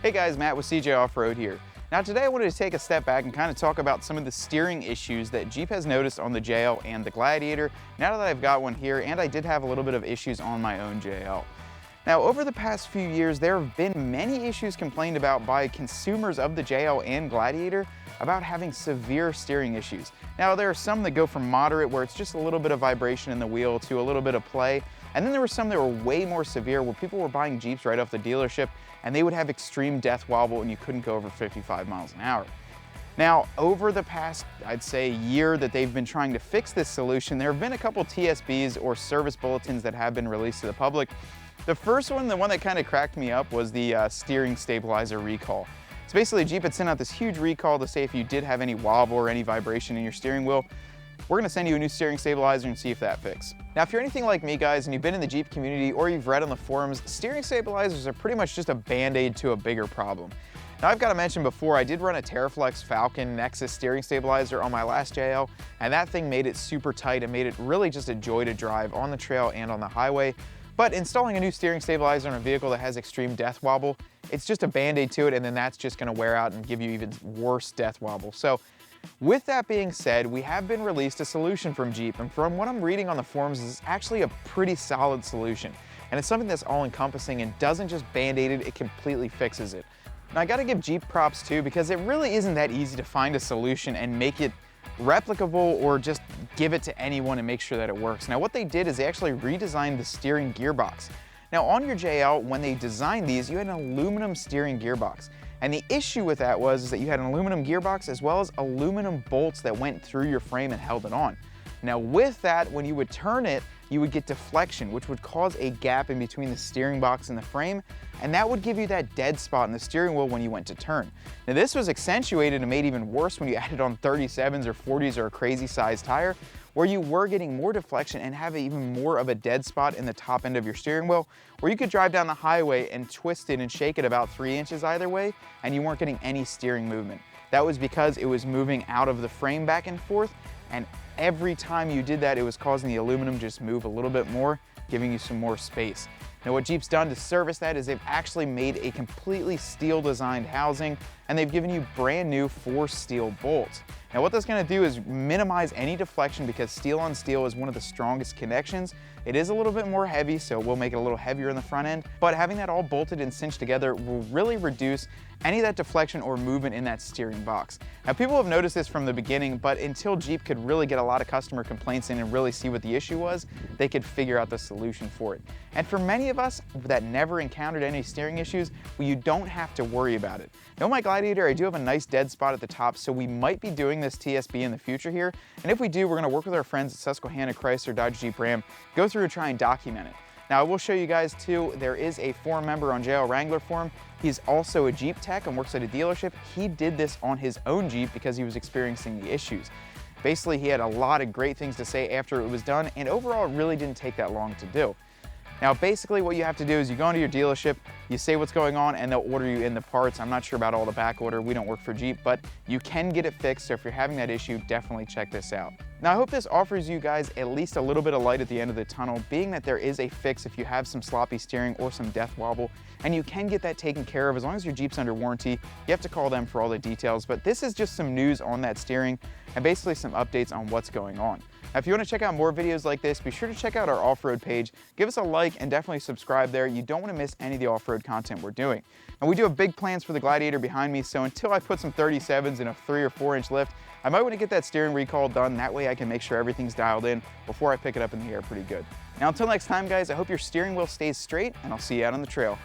Hey guys, Matt with CJ Off-Road here. Now today I wanted to take a step back and kind of talk about some of the steering issues that Jeep has noticed on the JL and the Gladiator now that I've got one here, and I did have a little bit of issues on my own JL. Now over the past few years there have been many issues complained about by consumers of the JL and Gladiator about having severe steering issues. Now there are some that go from moderate, where it's just a little bit of vibration in the wheel, to a little bit of play. And then there were some that were way more severe, where people were buying Jeeps right off the dealership and they would have extreme death wobble and you couldn't go over 55 miles an hour. Now, over the past, I'd say, year that they've been trying to fix this solution, there have been a couple TSBs or service bulletins that have been released to the public. The first one, the one that kind of cracked me up, was the steering stabilizer recall. So basically Jeep had sent out this huge recall to say if you did have any wobble or any vibration in your steering wheel, we're going to send you a new steering stabilizer and see if that fixes. Now, if you're anything like me, guys, and you've been in the Jeep community or you've read on the forums, steering stabilizers are pretty much just a band-aid to a bigger problem. Now, I've got to mention before, I did run a TeraFlex Falcon Nexus steering stabilizer on my last JL, and that thing made it super tight and made it really just a joy to drive on the trail and on the highway. But installing a new steering stabilizer on a vehicle that has extreme death wobble, it's just a band-aid to it, and then that's just going to wear out and give you even worse death wobble. So, with that being said, we have been released a solution from Jeep, and from what I'm reading on the forums, it's actually a pretty solid solution. And it's something that's all-encompassing and doesn't just band-aid it, it completely fixes it. Now I gotta give Jeep props too, because it really isn't that easy to find a solution and make it replicable or just give it to anyone and make sure that it works. Now what they did is they actually redesigned the steering gearbox. Now on your JL, when they designed these, you had an aluminum steering gearbox. And the issue with that was that you had an aluminum gearbox as well as aluminum bolts that went through your frame and held it on. Now with that, when you would turn it, you would get deflection, which would cause a gap in between the steering box and the frame, and that would give you that dead spot in the steering wheel when you went to turn. Now this was accentuated and made even worse when you added on 37s or 40s or a crazy size tire, where you were getting more deflection and have even more of a dead spot in the top end of your steering wheel, where you could drive down the highway and twist it and shake it about 3 inches either way, and you weren't getting any steering movement. That was because it was moving out of the frame back and forth, and every time you did that, it was causing the aluminum to just move a little bit more, giving you some more space. Now what Jeep's done to service that is they've actually made a completely steel designed housing, and they've given you brand new forced steel bolts. Now what that's going to do is minimize any deflection, because steel on steel is one of the strongest connections. It is a little bit more heavy, so we'll make it a little heavier in the front end, but having that all bolted and cinched together will really reduce any of that deflection or movement in that steering box. Now people have noticed this from the beginning, but until Jeep could really get a lot of customer complaints in and really see what the issue was, they could figure out the solution for it. And for many of us that never encountered any steering issues, well, you don't have to worry about it. Now my Gladiator, I do have a nice dead spot at the top, so we might be doing this TSB in the future here, and if we do, we're going to work with our friends at Susquehanna, Chrysler, Dodge, Jeep, Ram, go through and try and document it. Now I will show you guys too, there is a forum member on JL Wrangler forum. He's also a Jeep tech and works at a dealership. He did this on his own Jeep because he was experiencing the issues. Basically, he had a lot of great things to say after it was done, and overall it really didn't take that long to do. Now basically what you have to do is you go into your dealership, you say what's going on, and they'll order you in the parts. I'm not sure about all the back order, we don't work for Jeep, but you can get it fixed, so if you're having that issue, definitely check this out. Now I hope this offers you guys at least a little bit of light at the end of the tunnel, being that there is a fix if you have some sloppy steering or some death wobble, and you can get that taken care of as long as your Jeep's under warranty. You have to call them for all the details, but this is just some news on that steering and basically some updates on what's going on. Now, if you want to check out more videos like this, be sure to check out our off-road page, give us a like, and definitely subscribe there. You don't want to miss any of the off-road content we're doing. And we do have big plans for the Gladiator behind me, so until I put some 37s in a 3 or 4 inch lift, I might want to get that steering recall done. That way I can make sure everything's dialed in before I pick it up in the air pretty good. Now until next time, guys, I hope your steering wheel stays straight, and I'll see you out on the trail.